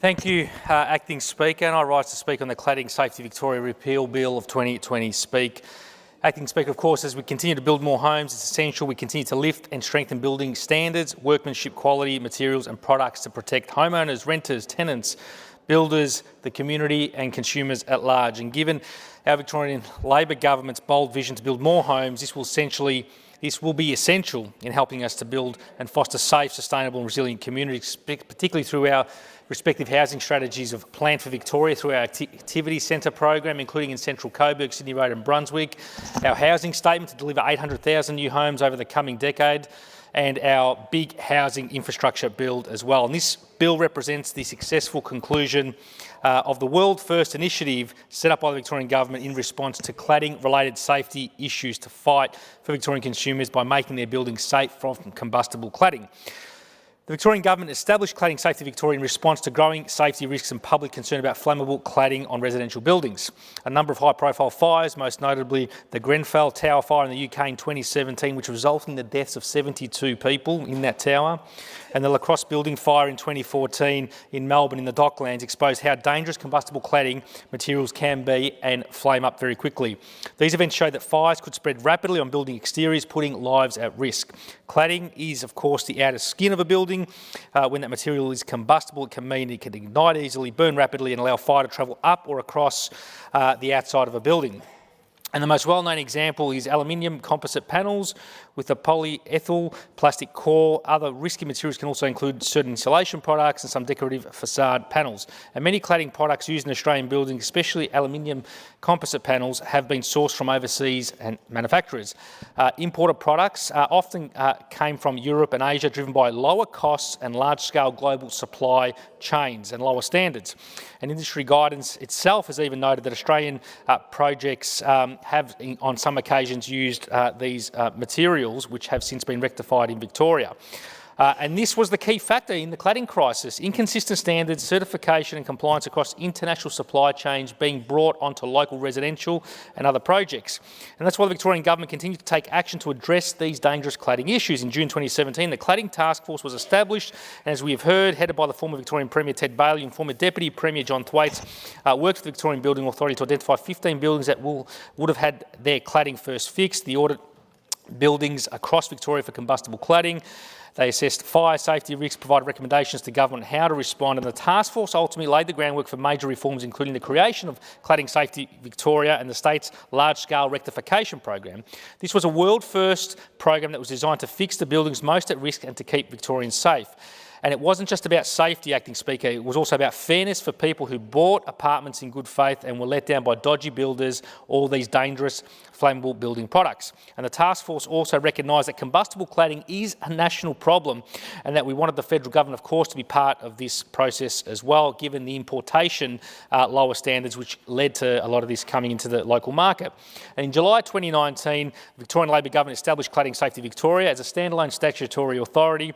Thank you, Acting Speaker, and I rise to speak on the Cladding Safety Victoria Repeal Bill of 2020 Speak. Acting Speaker, of course, as we continue to build more homes, it's essential we continue to lift and strengthen building standards, workmanship quality, materials and products to protect homeowners, renters, tenants, builders, the community and consumers at large. And given our Victorian Labor government's bold vision to build more homes, this will be essential in helping us to build and foster safe, sustainable and resilient communities, particularly through our respective housing strategies of Plan for Victoria through our Activity Centre program, including in Central Coburg, Sydney Road and Brunswick, our housing statement to deliver 800,000 new homes over the coming decade, and our big housing infrastructure build as well. And this bill represents the successful conclusion of the world-first initiative set up by the Victorian Government in response to cladding-related safety issues to fight for Victorian consumers by making their buildings safe from combustible cladding. The Victorian Government established Cladding Safety Victoria in response to growing safety risks and public concern about flammable cladding on residential buildings. A number of high-profile fires, most notably the Grenfell Tower fire in the UK in 2017, which resulted in the deaths of 72 people in that tower, and the La Crosse building fire in 2014 in Melbourne in the Docklands exposed how dangerous combustible cladding materials can be and flame up very quickly. These events showed that fires could spread rapidly on building exteriors, putting lives at risk. Cladding is, of course, the outer skin of a building. When that material is combustible, it can mean it can ignite easily, burn rapidly and allow fire to travel up or across the outside of a building. And the most well-known example is aluminium composite panels with a polyethyl plastic core. Other risky materials can also include certain insulation products and some decorative facade panels. And many cladding products used in Australian buildings, especially aluminium composite panels, have been sourced from overseas and manufacturers. Imported products often came from Europe and Asia, driven by lower costs and large-scale global supply chains and lower standards. And industry guidance itself has even noted that Australian projects have, on some occasions, used these materials, which have since been rectified in Victoria. And this was the key factor in the cladding crisis: inconsistent standards, certification and compliance across international supply chains being brought onto local residential and other projects. And that's why the Victorian Government continued to take action to address these dangerous cladding issues. In June 2017, the Cladding Task Force was established, and as we have heard, headed by the former Victorian Premier Ted Bailey and former Deputy Premier John Thwaites, worked with the Victorian Building Authority to identify 15 buildings that would have had their cladding first fixed. The audit buildings across Victoria for combustible cladding. They assessed fire safety risks, provided recommendations to government on how to respond, and the task force ultimately laid the groundwork for major reforms, including the creation of Cladding Safety Victoria and the state's large-scale rectification program. This was a world-first program that was designed to fix the buildings most at risk and to keep Victorians safe. And it wasn't just about safety, Acting Speaker, it was also about fairness for people who bought apartments in good faith and were let down by dodgy builders, all these dangerous flammable building products. And the task force also recognised that combustible cladding is a national problem and that we wanted the federal government, of course, to be part of this process as well, given the importation lower standards which led to a lot of this coming into the local market. And in July 2019, the Victorian Labor government established Cladding Safety Victoria as a standalone statutory authority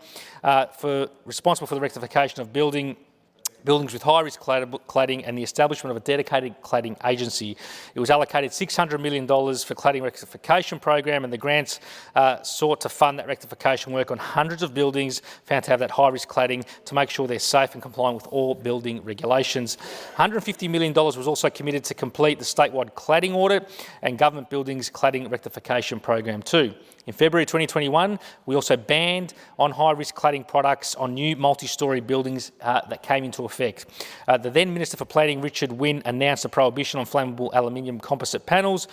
responsible for the rectification of buildings with high-risk cladding and the establishment of a dedicated cladding agency. It was allocated $600 million for cladding rectification program, and the grants sought to fund that rectification work on hundreds of buildings found to have that high-risk cladding to make sure they're safe and compliant with all building regulations. $150 million was also committed to complete the statewide cladding audit and government buildings cladding rectification program too. In February 2021, we also banned on high-risk cladding products on new multi-storey buildings that came into effect. The then Minister for Planning, Richard Wynne, announced a prohibition on flammable aluminium composite panels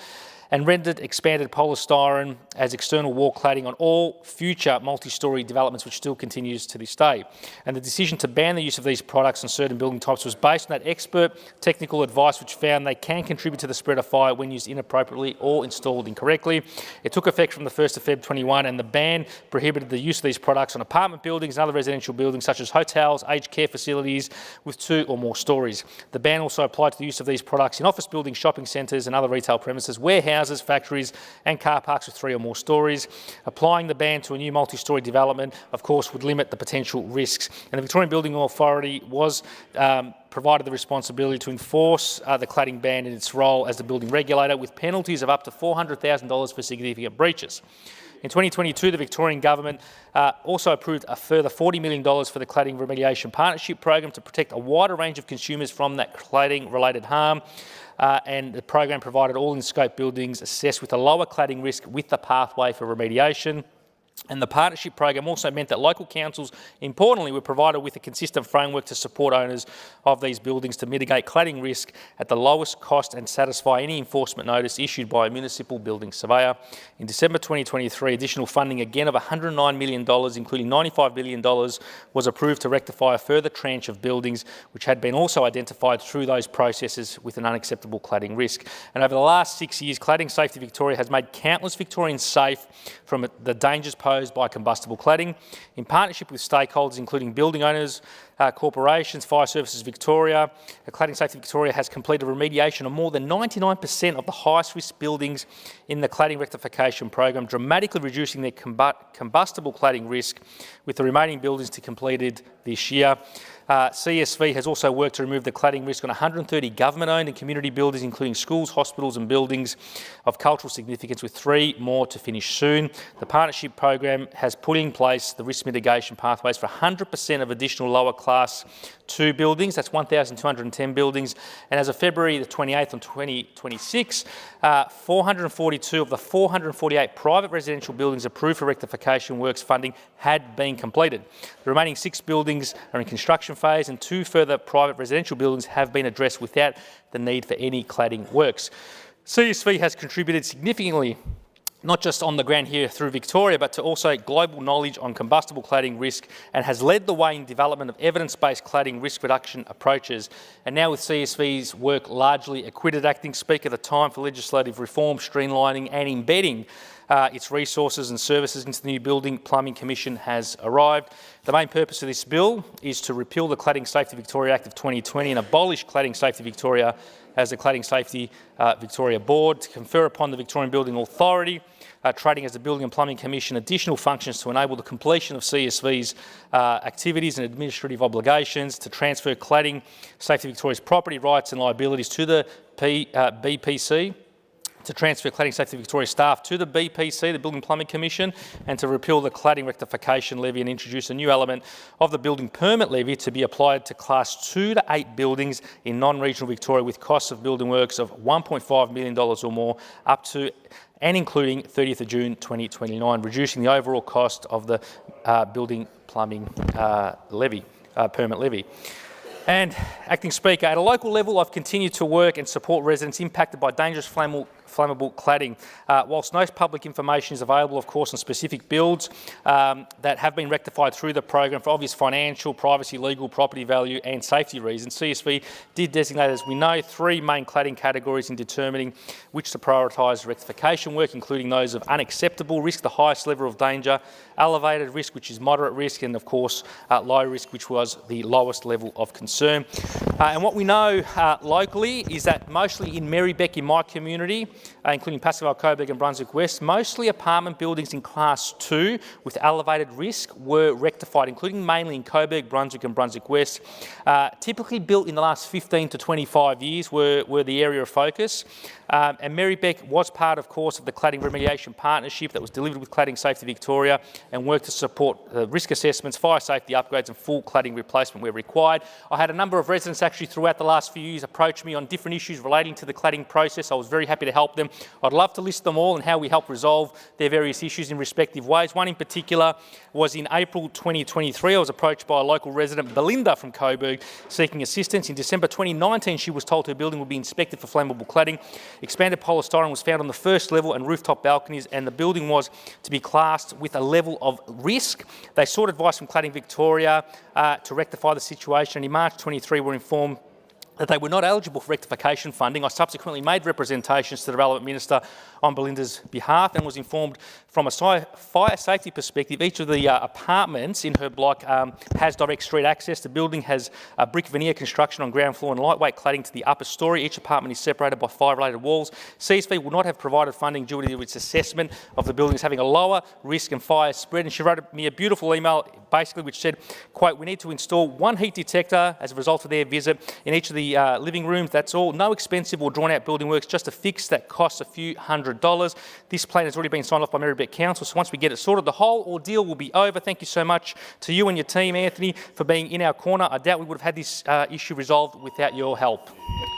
and rendered expanded polystyrene as external wall cladding on all future multi-storey developments, which still continues to this day. And the decision to ban the use of these products on certain building types was based on that expert technical advice which found they can contribute to the spread of fire when used inappropriately or installed incorrectly. It took effect from the 1st of Feb 21, and the ban prohibited the use of these products on apartment buildings and other residential buildings such as hotels, aged care facilities with 2 or more storeys. The ban also applied to the use of these products in office buildings, shopping centres and other retail premises, warehouses, factories and car parks with 3 or more storeys. Applying the ban to a new multi-storey development, of course, would limit the potential risks. And the Victorian Building Authority was provided the responsibility to enforce the cladding ban in its role as the building regulator, with penalties of up to $400,000 for significant breaches. In 2022, the Victorian Government also approved a further $40 million for the Cladding Remediation Partnership Program to protect a wider range of consumers from that cladding-related harm. And the program provided all in-scope buildings assessed with a lower cladding risk with the pathway for remediation. And the partnership program also meant that local councils, importantly, were provided with a consistent framework to support owners of these buildings to mitigate cladding risk at the lowest cost and satisfy any enforcement notice issued by a municipal building surveyor. In December 2023, additional funding again of $109 million, including $95 million, was approved to rectify a further tranche of buildings which had been also identified through those processes with an unacceptable cladding risk. And over the last 6 years, Cladding Safety Victoria has made countless Victorians safe from the dangers posed by combustible cladding. In partnership with stakeholders including building owners, corporations, Fire Services Victoria, Cladding Safety Victoria has completed remediation of more than 99% of the highest risk buildings in the cladding rectification program, dramatically reducing their combustible cladding risk, with the remaining buildings to be completed this year. CSV has also worked to remove the cladding risk on 130 government-owned and community buildings, including schools, hospitals and buildings of cultural significance, with 3 more to finish soon. The partnership program has put in place the risk mitigation pathways for 100% of additional lower Class 2 buildings. That's 1,210 buildings. And as of February the 28th of 2026, 442 of the 448 private residential buildings approved for rectification works funding had been completed. The remaining 6 buildings are in construction phase, and 2 further private residential buildings have been addressed without the need for any cladding works. CSV has contributed significantly, not just on the ground here through Victoria, but to also global knowledge on combustible cladding risk, and has led the way in development of evidence-based cladding risk reduction approaches. And now with CSV's work largely acquitted, Acting Speaker, the time for legislative reform, streamlining and embedding its resources and services into the new Building Plumbing Commission has arrived. The main purpose of this bill is to repeal the Cladding Safety Victoria Act of 2020 and abolish Cladding Safety Victoria as the Cladding Safety Victoria Board, to confer upon the Victorian Building Authority, trading as the Building and Plumbing Commission, additional functions to enable the completion of CSV's activities and administrative obligations, to transfer Cladding Safety Victoria's property rights and liabilities to the BPC, to transfer Cladding Safety Victoria staff to the BPC, the Building Plumbing Commission, and to repeal the Cladding Rectification Levy and introduce a new element of the Building Permit Levy to be applied to Class 2 to 8 buildings in non-regional Victoria with costs of building works of $1.5 million or more, up to and including 30th of June 2029, reducing the overall cost of the Building Plumbing Permit Levy. And, Acting Speaker, at a local level, I've continued to work and support residents impacted by dangerous flammable cladding. Whilst no public information is available, of course, on specific builds that have been rectified through the program for obvious financial, privacy, legal, property value and safety reasons, CSV did designate, as we know, 3 main cladding categories in determining which to prioritise rectification work, including those of unacceptable risk, the highest level of danger, elevated risk, which is moderate risk, and of course low risk, which was the lowest level of concern. And what we know locally is that mostly in Marybeck, in my community, including Pascoe, Coburg and Brunswick West, mostly apartment buildings in Class 2 with elevated risk were rectified, including mainly in Coburg, Brunswick and Brunswick West. Typically built in the last 15 to 25 years were the area of focus. And Marybeck was part, of course, of the Cladding Remediation Partnership that was delivered with Cladding Safety Victoria and worked to support risk assessments, fire safety upgrades and full cladding replacement where required. I had a number of residents actually throughout the last few years approach me on different issues relating to the cladding process. I was very happy to help them. I'd love to list them all and how we help resolve their various issues in respective ways. One in particular was in April 2023. I was approached by a local resident, Belinda from Coburg, seeking assistance. In December 2019, she was told her building would be inspected for flammable cladding. Expanded polystyrene was found on the first level and rooftop balconies, and the building was to be classed with a level of risk. They sought advice from Cladding Victoria to rectify the situation, and in March 23 were informed that they were not eligible for rectification funding. I subsequently made representations to the relevant minister on Belinda's behalf and was informed from a fire safety perspective, each of the apartments in her block has direct street access. The building has brick veneer construction on ground floor and lightweight cladding to the upper storey. Each apartment is separated by fire-related walls. CSV would not have provided funding due to its assessment of the building as having a lower risk and fire spread. And she wrote me a beautiful email basically which said, quote, "We need to install 1 heat detector as a result of their visit in each of the the living rooms. That's all. No expensive or drawn-out building works, just a fix that costs a few $100s. This plan has already been signed off by Marybeth Council, so once we get it sorted, the whole ordeal will be over. Thank you so much to you and your team, Anthony, for being in our corner. I doubt we would have had this issue resolved without your help.